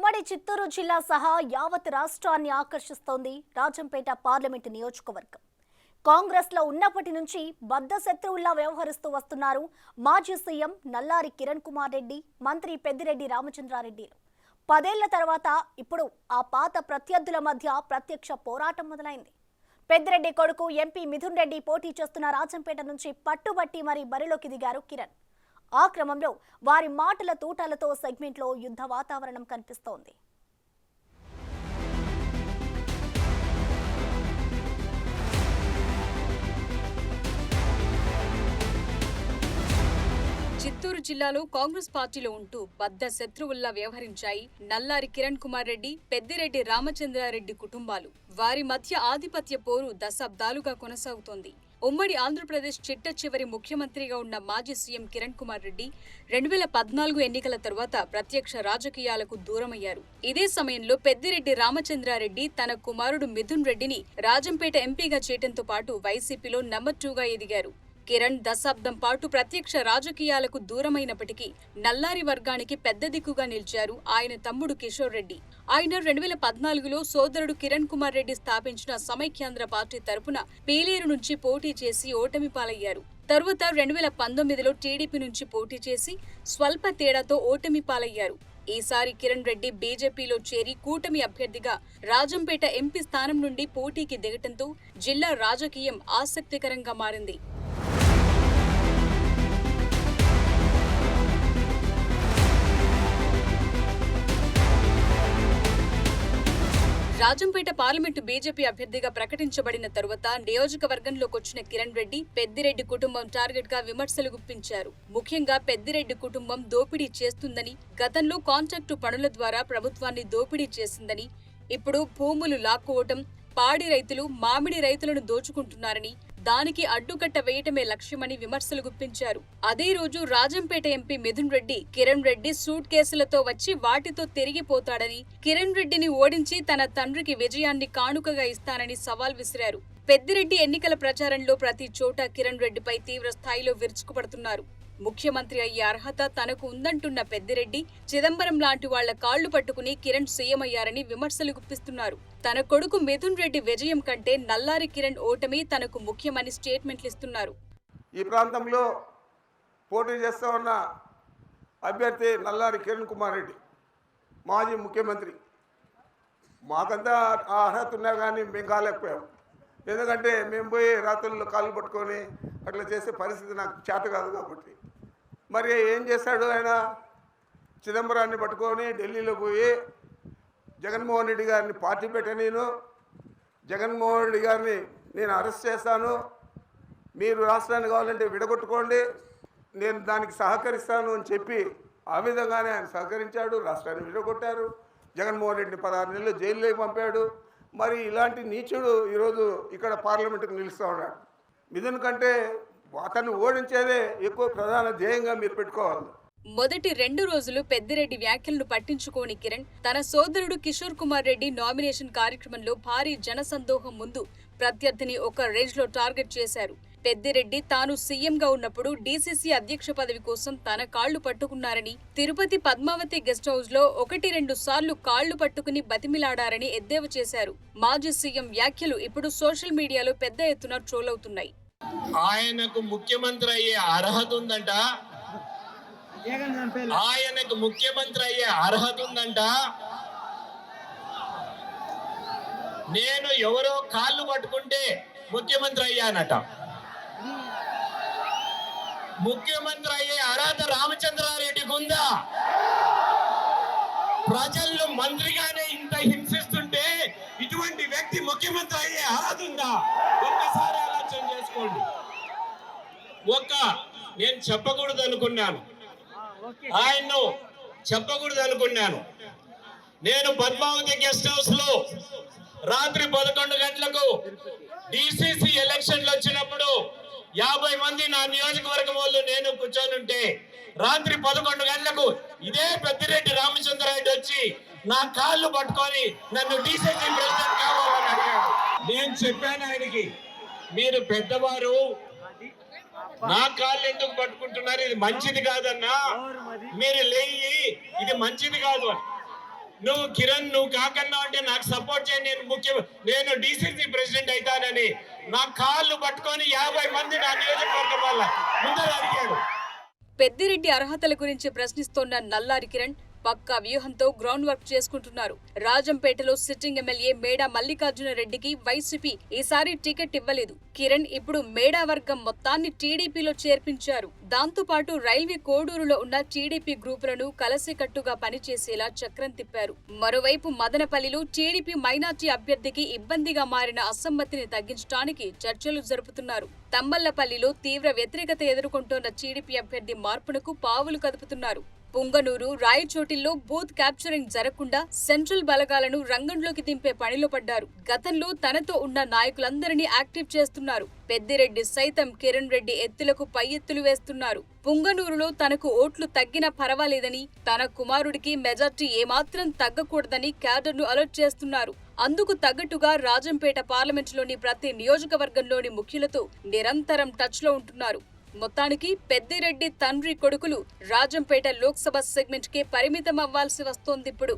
ఉమ్మడి చిత్తూరు జిల్లా సహా యావత్ రాష్ట్రాన్ని ఆకర్షిస్తోంది రాజంపేట పార్లమెంటు నియోజకవర్గం. కాంగ్రెస్ లో ఉన్నప్పటి నుంచి బద్ద శత్రువుల్లా వ్యవహరిస్తూ వస్తున్నారు మాజీ సీఎం నల్లారి కిరణ్ కుమార్ రెడ్డి, మంత్రి పెద్దిరెడ్డి రామచంద్రారెడ్డిలు. 10 ఏళ్ల తర్వాత ఇప్పుడు ఆ పాత ప్రత్యర్థుల మధ్య ప్రత్యక్ష పోరాటం మొదలైంది. పెద్దిరెడ్డి కొడుకు ఎంపీ మిథున్ రెడ్డి పోటీ చేస్తున్న రాజంపేట నుంచి పట్టుబట్టి మరీ బరిలోకి దిగారు కిరణ్. ఆ క్రమంలో వారి మాటల తూటాలతో సెగ్మెంట్లో యుద్ధ వాతావరణం కనిపిస్తోంది. చిత్తూరు జిల్లాలో కాంగ్రెస్ పార్టీలో ఉంటూ బద్ద శత్రువుల్లా వ్యవహరించాయి నల్లారి కిరణ్ కుమార్ రెడ్డి, పెద్దిరెడ్డి రామచంద్రారెడ్డి కుటుంబాలు. వారి మధ్య ఆధిపత్య పోరు దశాబ్దాలుగా కొనసాగుతోంది. ఉమ్మడి ఆంధ్రప్రదేశ్ చిట్ట చివరి ముఖ్యమంత్రిగా ఉన్న మాజీ సీఎం కిరణ్ కుమార్ రెడ్డి 2014 ఎన్నికల తర్వాత ప్రత్యక్ష రాజకీయాలకు దూరమయ్యారు. ఇదే సమయంలో పెద్దిరెడ్డి రామచంద్రారెడ్డి తన కుమారుడు మిథున్ రెడ్డిని రాజంపేట ఎంపీగా చేయడంతో పాటు వైసీపీలో నంబర్ 2గా ఎదిగారు. కిరణ్ దశాబ్దం పాటు ప్రత్యక్ష రాజకీయాలకు దూరమైనప్పటికీ నల్లారి వర్గానికి పెద్ద దిక్కుగా నిలిచారు ఆయన తమ్ముడు కిషోర్ రెడ్డి. ఆయన 2014లో సోదరుడు కిరణ్ కుమార్ రెడ్డి స్థాపించిన సమైక్యాంధ్ర పార్టీ తరపున పీలేరు నుంచి పోటీ చేసి ఓటమి పాలయ్యారు. తరువాత 2019లో టీడీపీ నుంచి పోటీ చేసి స్వల్ప తేడాతో ఓటమి పాలయ్యారు. ఈసారి కిరణ్ రెడ్డి బీజేపీలో చేరి కూటమి అభ్యర్థిగా రాజంపేట ఎంపీ స్థానం నుండి పోటీకి దిగటంతో జిల్లా రాజకీయం ఆసక్తికరంగా మారింది. రాజంపేట పార్లమెంటు బీజేపీ అభ్యర్థిగా ప్రకటించబడిన తరువాత నియోజకవర్గంలోకొచ్చిన కిరణ్ రెడ్డి, పెద్దిరెడ్డి కుటుంబం టార్గెట్ గా విమర్శలు గుప్పించారు. ముఖ్యంగా పెద్దిరెడ్డి కుటుంబం దోపిడీ చేస్తుందని, గతంలో కాంట్రాక్టు పనుల ద్వారా ప్రభుత్వాన్ని దోపిడీ చేసిందని, ఇప్పుడు భూములు లాక్కోవటం, పాడి రైతులు, మామిడి రైతులను దోచుకుంటున్నారని, దానికి అడ్డుకట్ట వేయటమే లక్ష్యమని విమర్శలు గుప్పించారు. అదే రోజు రాజంపేట ఎంపీ మిథున్ రెడ్డి కిరణ్ రెడ్డి సూట్ కేసులతో వచ్చి వాటితో తిరిగిపోతాడని, కిరణ్ రెడ్డిని ఓడించి తన తండ్రికి విజయాన్ని కానుకగా ఇస్తానని సవాల్ విసిరారు. పెద్దిరెడ్డి ఎన్నికల ప్రచారంలో ప్రతి చోట కిరణ్ రెడ్డిపై తీవ్ర స్థాయిలో విరుచుకుపడుతున్నారు. ముఖ్యమంత్రి అయ్యే అర్హత తనకు ఉందంటున్న పెద్దిరెడ్డి, చిదంబరం లాంటి వాళ్ల కాళ్లు పట్టుకుని కిరణ్ సీఎం అయ్యారని విమర్శలు గుప్పిస్తున్నారు. తన కొడుకు మిథున్ రెడ్డి విజయం కంటే నల్లారి కిరణ్ ఓటమి తనకు ముఖ్యమని స్టేట్మెంట్లు ఇస్తున్నారు. ఈ ప్రాంతంలో పోటీ చేస్తూ ఉన్న అభ్యర్థి నల్లారి కిరణ్ కుమార్ రెడ్డి, మాజీ ముఖ్యమంత్రి. మాకంతా ఆ అర్హత ఉన్నా కానీ మేము కాలేకపోయాం. ఎందుకంటే మేము పోయి రాత్రుల్లో కాళ్ళు పట్టుకొని అట్లా చేసే పరిస్థితి నాకు చేత కాదు కాబట్టి. మరి ఏం చేశాడు ఆయన? చిదంబరాన్ని పట్టుకొని ఢిల్లీలో పోయి జగన్మోహన్ రెడ్డి గారిని పార్టీ పెట్టనీను, జగన్మోహన్ రెడ్డి గారిని నేను అరెస్ట్ చేస్తాను, మీరు రాష్ట్రాన్ని కావాలంటే విడగొట్టుకోండి, నేను దానికి సహకరిస్తాను అని చెప్పి ఆ విధంగానే ఆయన సహకరించాడు. రాష్ట్రాన్ని విడగొట్టారు. జగన్మోహన్ రెడ్డిని 16 నెలలు జైల్లోకి పంపాడు. మరి ఇలాంటి నీచుడు ఈరోజు ఇక్కడ పార్లమెంటుకు నిలుస్తూ ఉన్నాడు. మిథున్ కంటే అతన్ని ఓడించేదే ఎక్కువ ప్రధాన ధ్యేయంగా మీరు పెట్టుకోవాలి. మొదటి 2 రోజులు పెద్దిరెడ్డి వ్యాఖ్యలను పట్టించుకోని కిరణ్ తన సోదరుడు కిషోర్ కుమార్ రెడ్డి నామినేషన్ కార్యక్రమంలో భారీ జనసందోహం ముందు ప్రత్యర్థిని ఒక రేంజ్ లో టార్గెట్ చేశారు. పెద్దిరెడ్డి తాను సీఎంగా ఉన్నప్పుడు డీసీసీ అధ్యక్ష పదవి కోసం తన కాళ్లు పట్టుకున్నారని, తిరుపతి పద్మావతి గెస్ట్ హౌస్ లో 1-2 సార్లు కాళ్లు పట్టుకుని బతిమిలాడారని ఎద్దేవా చేశారు. మాజీ సీఎం వ్యాఖ్యలు ఇప్పుడు సోషల్ మీడియాలో పెద్ద ఎత్తున ట్రోల్ అవుతున్నాయి. ఆయనకు ముఖ్యమంత్రి అయ్యే అర్హత ఉందంట, ఆయనకు ముఖ్యమంత్రి అయ్యే అర్హత ఉందంట. నేను ఎవరో కాళ్ళు పట్టుకుంటే ముఖ్యమంత్రి అయ్యానట. ముఖ్యమంత్రి అయ్యే అర్హత రామచంద్రారెడ్డికి ఉందా? ప్రజల్లో మంత్రిగానే ఇంత హింసిస్తుంటే ఇటువంటి వ్యక్తి ముఖ్యమంత్రి అయ్యే అర్హత ఉందా? ఒక్కసారి ఆలోచన చేసుకోండి. నేను చెప్పకూడదు అనుకున్నాను, ఆయన్ను చెప్పకూడదు అనుకున్నాను. నేను పద్మావతి గెస్ట్ హౌస్ లో రాత్రి 11 గంటలకు డిసిసి ఎలక్షన్లు వచ్చినప్పుడు 50 మంది నా నియోజకవర్గం వాళ్ళు నేను కూర్చొని రాత్రి 11 గంటలకు ఇదే పెద్దిరెడ్డి రామచంద్రారెడ్డి వచ్చి నా కాళ్ళు పట్టుకొని నన్ను డిసిసి ప్రెసిడెంట్ కావాలని అడిగాడు. నేను చెప్పాను ఆయనకి, మీరు పెద్దవారు, నా కాళ్ళు ఎందుకు పట్టుకుంటున్నారు? ఇది మంచిది కాదన్నా, మీరు లేయి, ఇది మంచిది కాదు అని. నువ్వు కిరణ్ నువ్వు కాకన్నా అంటే నాకు సపోర్ట్ చేయి, నేను డిసిసి ప్రెసిడెంట్ అవుతానని నా కాళ్ళు పట్టుకొని 50 మంది నా నియోజకవర్గం వల్ల ముందర అడిగాడు. పెద్దిరెడ్డి అర్హతల గురించి ప్రశ్నిస్తోన్న నల్లారి కిరణ్ పక్కా వ్యూహంతో గ్రౌండ్ వర్క్ చేసుకుంటున్నారు. రాజంపేటలో సిట్టింగ్ ఎమ్మెల్యే మేడా మల్లికార్జున రెడ్డికి వైసీపీ ఈసారి టికెట్ ఇవ్వలేదు. కిరణ్ ఇప్పుడు మేడా వర్గం మొత్తాన్ని టీడీపీలో చేర్పించారు. దాంతో పాటు రైల్వే కోడూరులో ఉన్న టీడీపీ గ్రూపులను కలసికట్టుగా పనిచేసేలా చక్రం తిప్పారు. మరోవైపు మదనపల్లిలో టీడీపీ మైనార్టీ అభ్యర్థికి ఇబ్బందిగా మారిన అసమ్మతిని తగ్గించడానికి చర్చలు జరుపుతున్నారు. తంబళ్లపల్లిలో తీవ్ర వ్యతిరేకత ఎదుర్కొంటోన్న టీడీపీ అభ్యర్థి మార్పునకు పావులు కదుపుతున్నారు. పుంగనూరు, రాయచోటిల్లో బూత్ క్యాప్చరింగ్ జరగకుండా సెంట్రల్ బలగాలను రంగంలోకి దింపే పనిలో పడ్డారు. గతంలో తనతో ఉన్న నాయకులందరినీ యాక్టివ్ చేస్తున్నారు. పెద్దిరెడ్డి సైతం కిరణ్ రెడ్డి ఎత్తులకు పై ఎత్తులు వేస్తున్నారు. పుంగనూరులో తనకు ఓట్లు తగ్గినా పర్వాలేదని, తన కుమారుడికి మెజార్టీ ఏమాత్రం తగ్గకూడదని క్యాడర్ను అలర్ట్ చేస్తున్నారు. అందుకు తగ్గట్టుగా రాజంపేట పార్లమెంటులోని ప్రతి నియోజకవర్గంలోని ముఖ్యులతో నిరంతరం టచ్లో ఉంటున్నారు. మొత్తానికి పెద్దిరెడ్డి తండ్రి కొడుకులు రాజంపేట లోక్సభ సెగ్మెంట్ కే పరిమితం అవ్వాల్సి వస్తోందిప్పుడు.